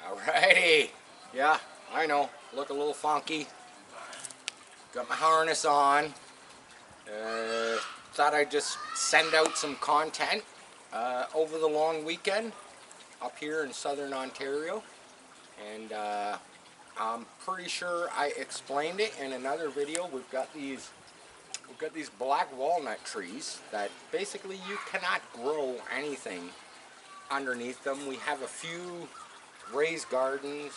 Alrighty, yeah, I know, look a little funky. Got my harness on. Thought I'd just send out some content over the long weekend up here in southern Ontario. And I'm pretty sure I explained it in another video. We've got these black walnut trees that basically you cannot grow anything underneath them. We have a few raised gardens.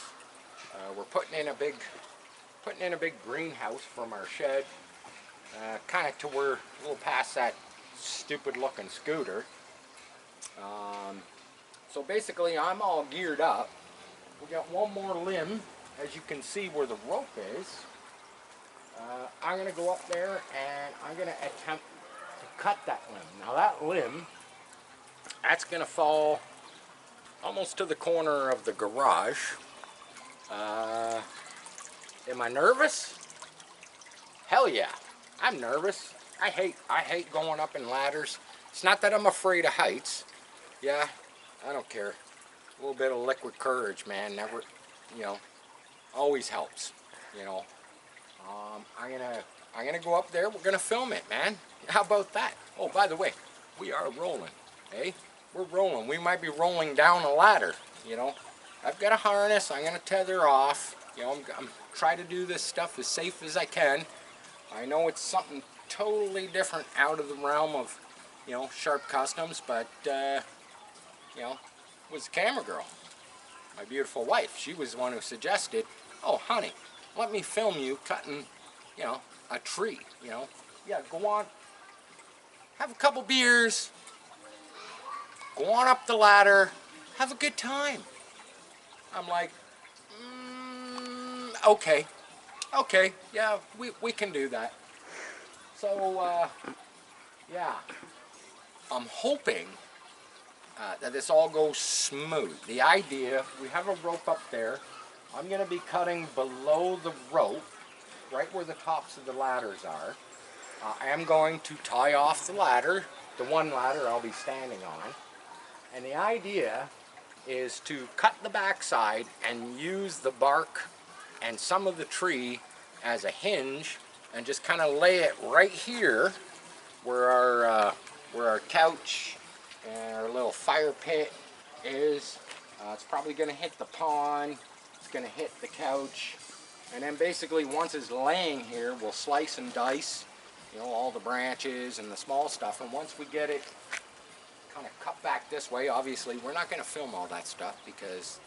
We're putting in a big greenhouse from our shed, kind of to where a little past that stupid looking scooter. So basically I'm all geared up. We got one more limb, as you can see where the rope is. I'm going to go up there and I'm going to attempt to cut that limb. Now that limb, that's going to fall almost to the corner of the garage. Am I nervous? Hell yeah, I'm nervous. I hate going up in ladders. It's not that I'm afraid of heights. Yeah, I don't care. A little bit of liquid courage, man, never, always helps, I'm gonna go up there. We're gonna film it, man. How about that? Oh, by the way, we are rolling, eh? We're rolling. We might be rolling down a ladder, I've got a harness. I'm gonna tether off. I'm trying to do this stuff as safe as I can. I know it's something totally different out of the realm of, Sharp Customs, but, it was the camera girl, my beautiful wife. She was the one who suggested, oh, honey, let me film you cutting, a tree, Yeah, go on, have a couple beers, go on up the ladder, have a good time. I'm like, okay, yeah, we can do that. So, yeah, I'm hoping that this all goes smooth. The idea, we have a rope up there. I'm going to be cutting below the rope, right where the tops of the ladders are. I am going to tie off the ladder, the one ladder I'll be standing on. And the idea is to cut the backside and use the bark and some of the tree as a hinge and just kind of lay it right here where our couch and our little fire pit is. It's probably going to hit the pond, it's going to hit the couch, and then basically once it's laying here, we'll slice and dice, all the branches and the small stuff, and once we get it kind of cut back this way, obviously we're not going to film all that stuff because,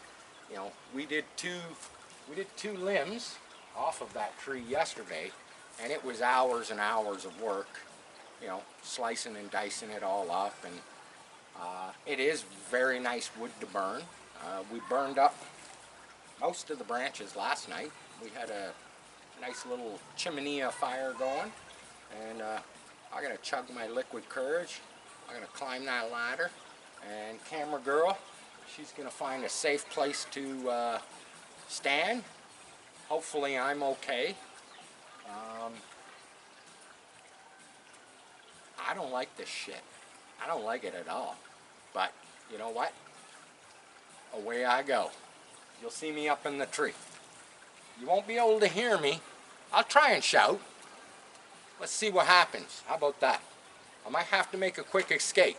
we did two limbs off of that tree yesterday, and it was hours and hours of work, slicing and dicing it all up, and it is very nice wood to burn. We burned up most of the branches last night. We had a nice little chimney fire going, and I'm going to chug my liquid courage. I'm going to climb that ladder, and camera girl, she's going to find a safe place to stand. Hopefully I'm okay. I don't like this shit. I don't like it at all. But you know what? Away I go. You'll see me up in the tree. You won't be able to hear me. I'll try and shout. Let's see what happens. How about that? I might have to make a quick escape.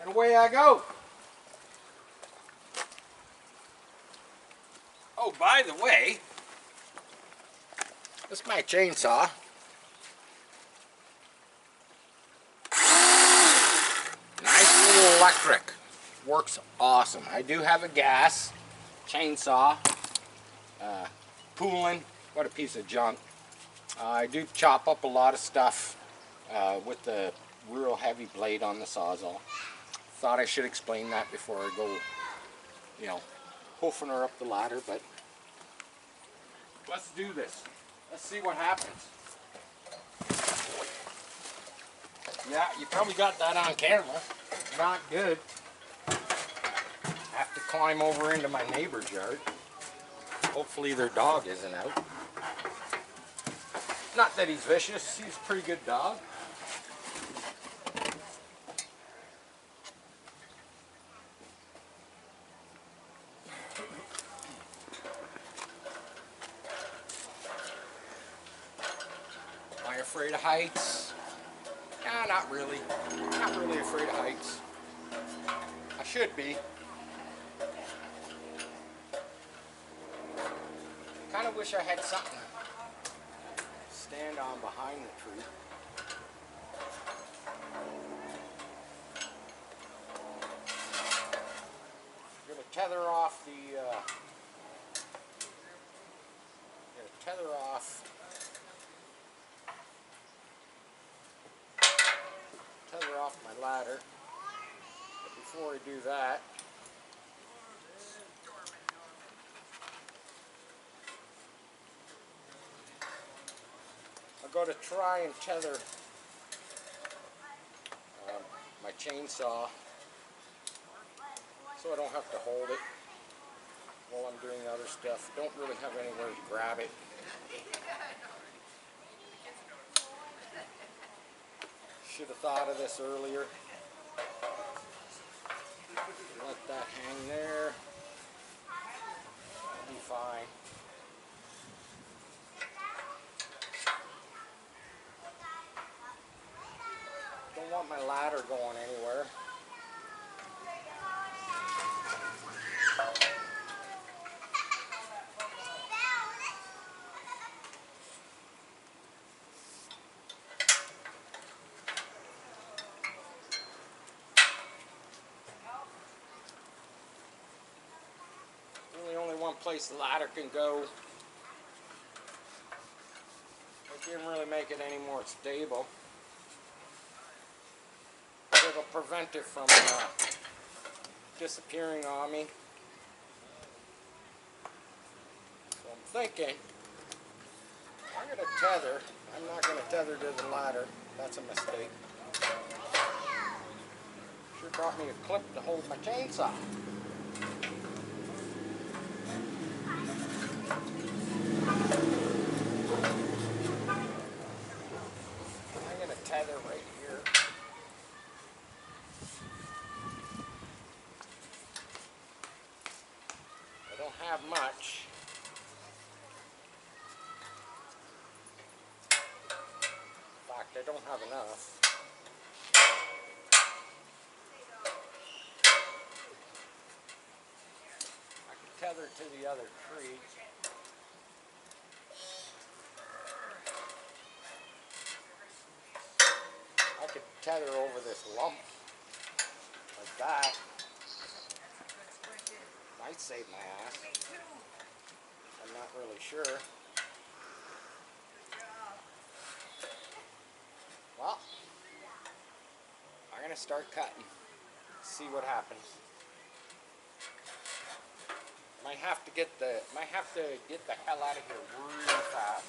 And away I go. Oh, by the way, this is my chainsaw. Nice little electric. Works awesome. I do have a gas chainsaw. Poulan, what a piece of junk. I do chop up a lot of stuff with the real heavy blade on the Sawzall. Thought I should explain that before I go, hoofing her up the ladder, but let's do this. Let's see what happens. Yeah, you probably got that on camera. Not good. Have to climb over into my neighbor's yard. Hopefully their dog isn't out. not that he's vicious. He's a pretty good dog. Am I afraid of heights? Nah, not really. Not really afraid of heights. I should be. Kind of wish I had something to stand on behind the tree. I'm gonna tether off my ladder. But before I do that, I'm going to try and tether my chainsaw so I don't have to hold it while I'm doing other stuff. Don't really have anywhere to grab it. Should have thought of this earlier. Let that hang there. That'll be fine. Don't want my ladder going anywhere. Really only one place the ladder can go. It didn't really make it any more stable. It'll prevent it from disappearing on me. So I'm thinking I'm going to tether. I'm not going to tether to the ladder. That's a mistake. Sure brought me a clip to hold my chainsaw. I'm going to tether right here. I don't have much. In fact, I don't have enough. I can tether to the other tree. I could tether over this lump like that. Might save my ass. I'm not really sure. Well, I'm gonna start cutting. See what happens. Might have to get the hell out of here really fast.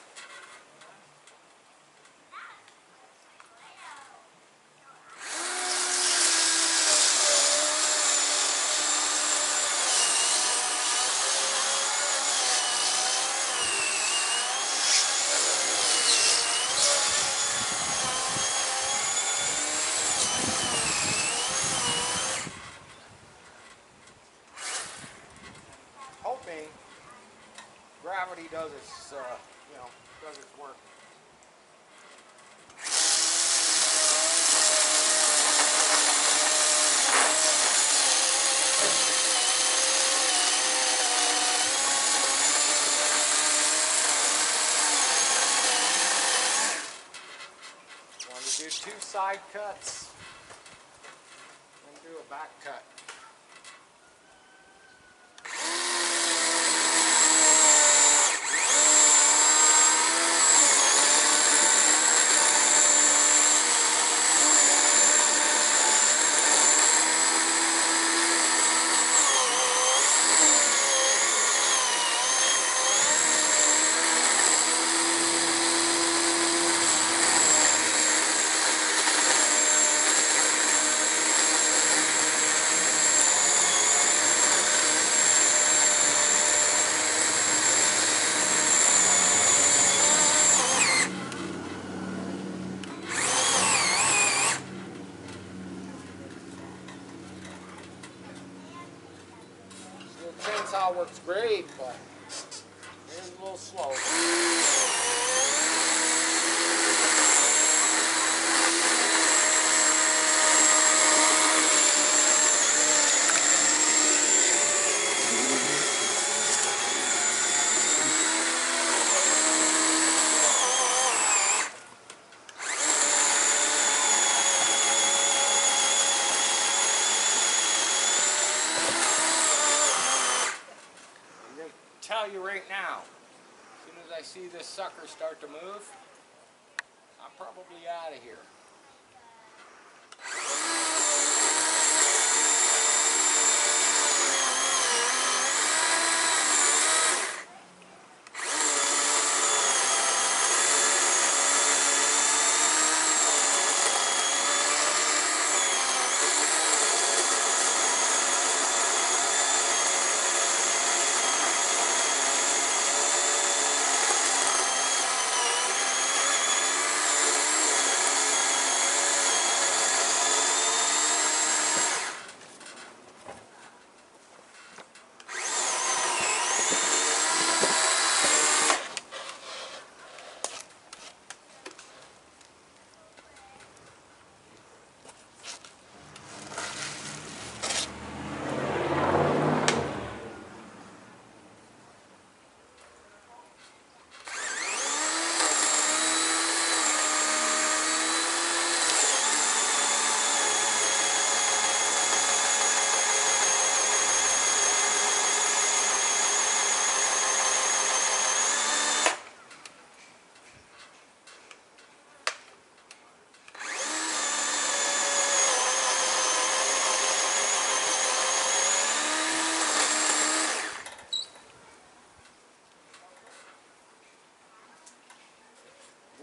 Hoping gravity does its, does its work. Want to do 2 side cuts and do a back cut. safe, but it is a little slow. Tell you right now, as soon as I see this sucker start to move, I'm probably out of here.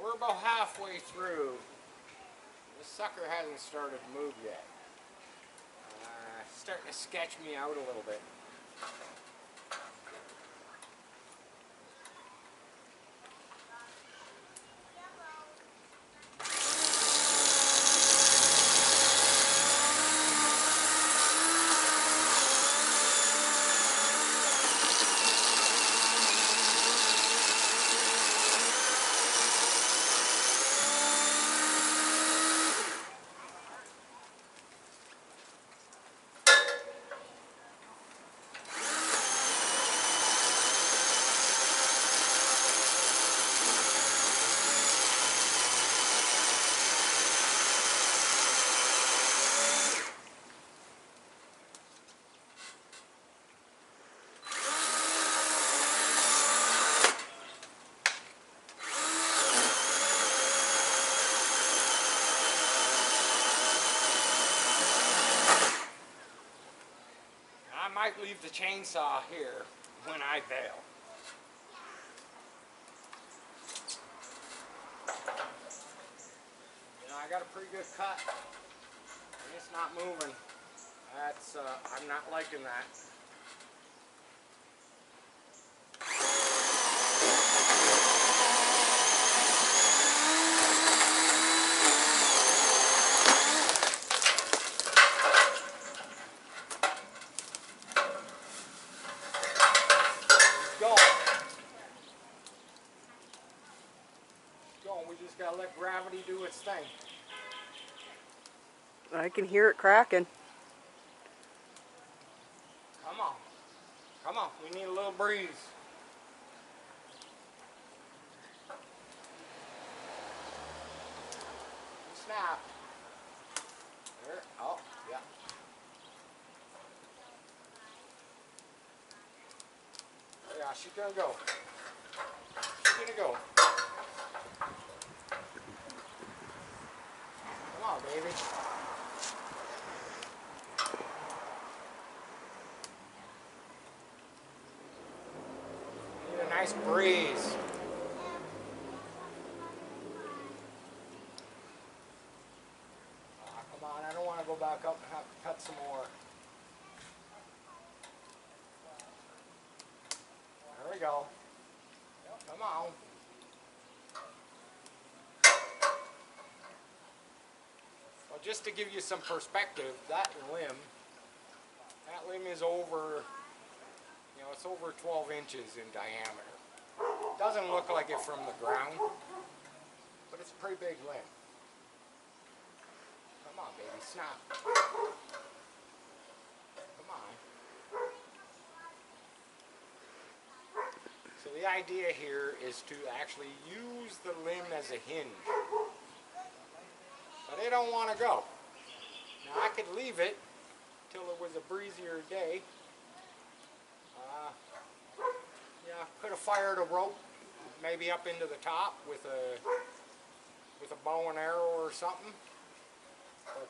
We're about halfway through. This sucker hasn't started to move yet. Starting to sketch me out a little bit. I might leave the chainsaw here when I bail. You know, I got a pretty good cut, and it's not moving. That's, I'm not liking that. We just gotta let gravity do its thing. I can hear it cracking. Come on. Come on. We need a little breeze. Snap. There. Oh, yeah. Yeah, she's gonna go. She's gonna go. Come on, baby. Need a nice breeze. Oh, come on, I don't want to go back up and have to cut some more. There we go. Come on. Well, just to give you some perspective, that limb is over, know, it's over 12 inches in diameter. Doesn't look like it from the ground, but it's a pretty big limb. Come on, baby, snap. Come on. So the idea here is to actually use the limb as a hinge. But I don't want to go. Now I could leave it till it was a breezier day. Yeah, could have fired a rope maybe up into the top with a bow and arrow or something. But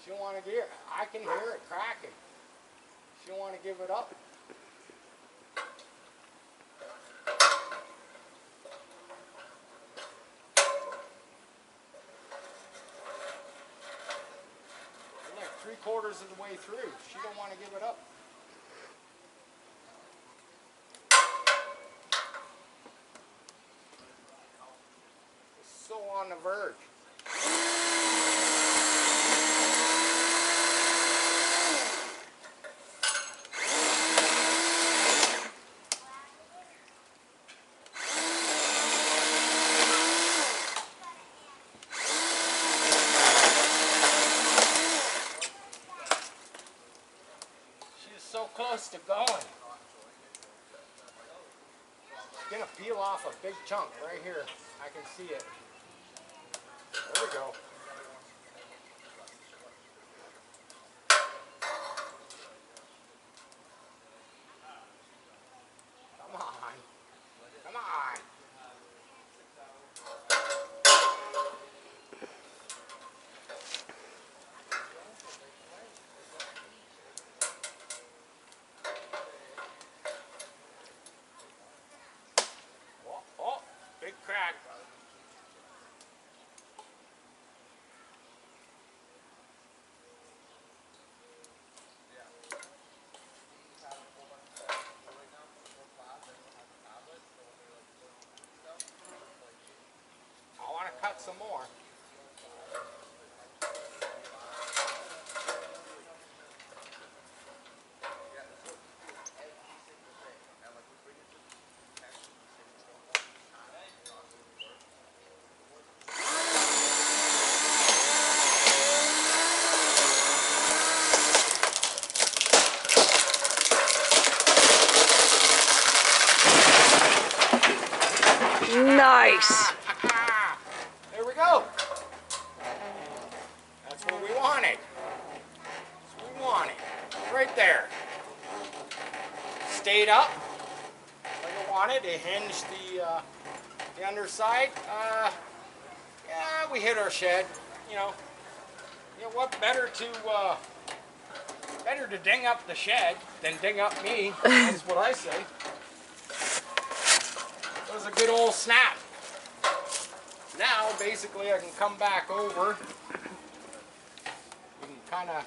she don't want to give it. I can hear it cracking. She don't want to give it up. We're like 3/4 of the way through. She don't want to give it up. It's so on the verge. So close to going. It's gonna peel off a big chunk right here. I can see it. There we go. Come on. Come on. Big crack. I want to cut some more. Nice. There we go. That's what we wanted. That's what we wanted. Right there. Stayed up like I wanted. It hinged the underside. Yeah, we hit our shed. You know what? Better to ding up the shed than ding up me. That's what I say. That was a good old snap. Now, basically, I can come back over. We can kind of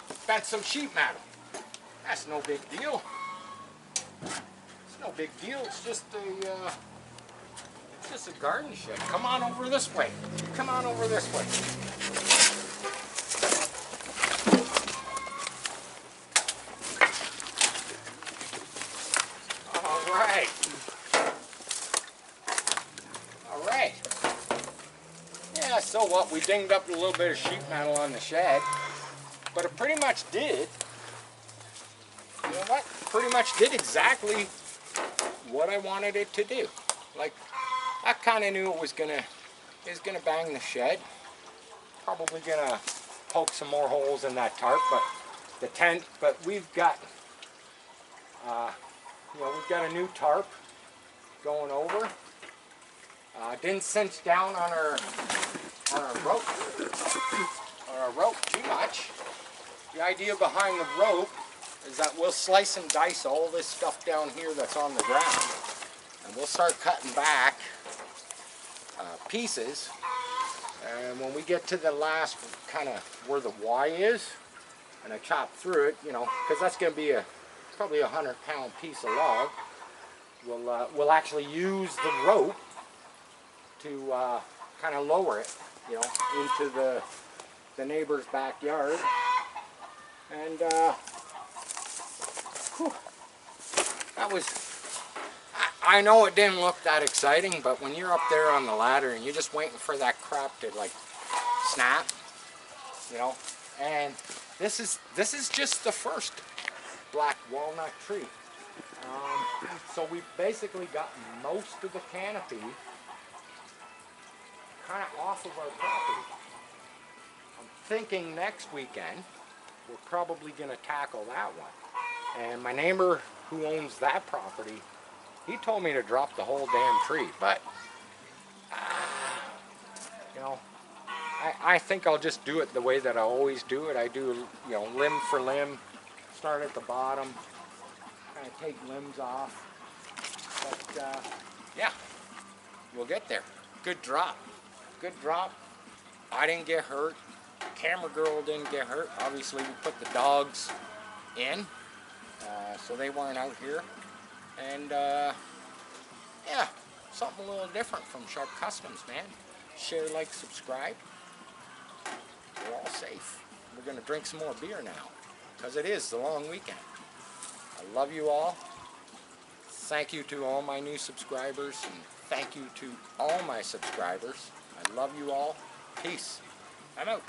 fence some sheet metal. That's no big deal. It's no big deal. It's just a garden shed. Come on over this way. Come on over this way. Yeah, so what? We dinged up a little bit of sheet metal on the shed, but it pretty much did. You know what? Pretty much did exactly what I wanted it to do. Like, I kind of knew it was gonna bang the shed. Probably gonna poke some more holes in that tarp, but the tent. But we've got, we've got a new tarp going over. Didn't cinch down on our rope too much. The idea behind the rope is that we'll slice and dice all this stuff down here that's on the ground, and we'll start cutting back pieces. And when we get to the last kind of where the Y is, and I chop through it, because that's going to be probably a 100-pound piece of log. We'll actually use the rope to kind of lower it, into the neighbor's backyard. And whew, that was, I know it didn't look that exciting, but when you're up there on the ladder and you're just waiting for that crap to like snap, you know, and this is just the first black walnut tree. So we've basically got most of the canopy kind of off of our property. I'm thinking next weekend we're probably going to tackle that one. And my neighbor who owns that property, he told me to drop the whole damn tree, but you know, I think I'll just do it the way that I always do it. I do, you know, limb for limb, start at the bottom, kind of take limbs off. But yeah, we'll get there. Good drop. Good drop. I didn't get hurt. Camera girl didn't get hurt. Obviously, we put the dogs in, so they weren't out here. And yeah, something a little different from Sharp Customs, man. Share, like, subscribe. We're all safe. We're going to drink some more beer now, because it is the long weekend. I love you all. Thank you to all my new subscribers, and thank you to all my subscribers. I love you all. Peace. I'm out.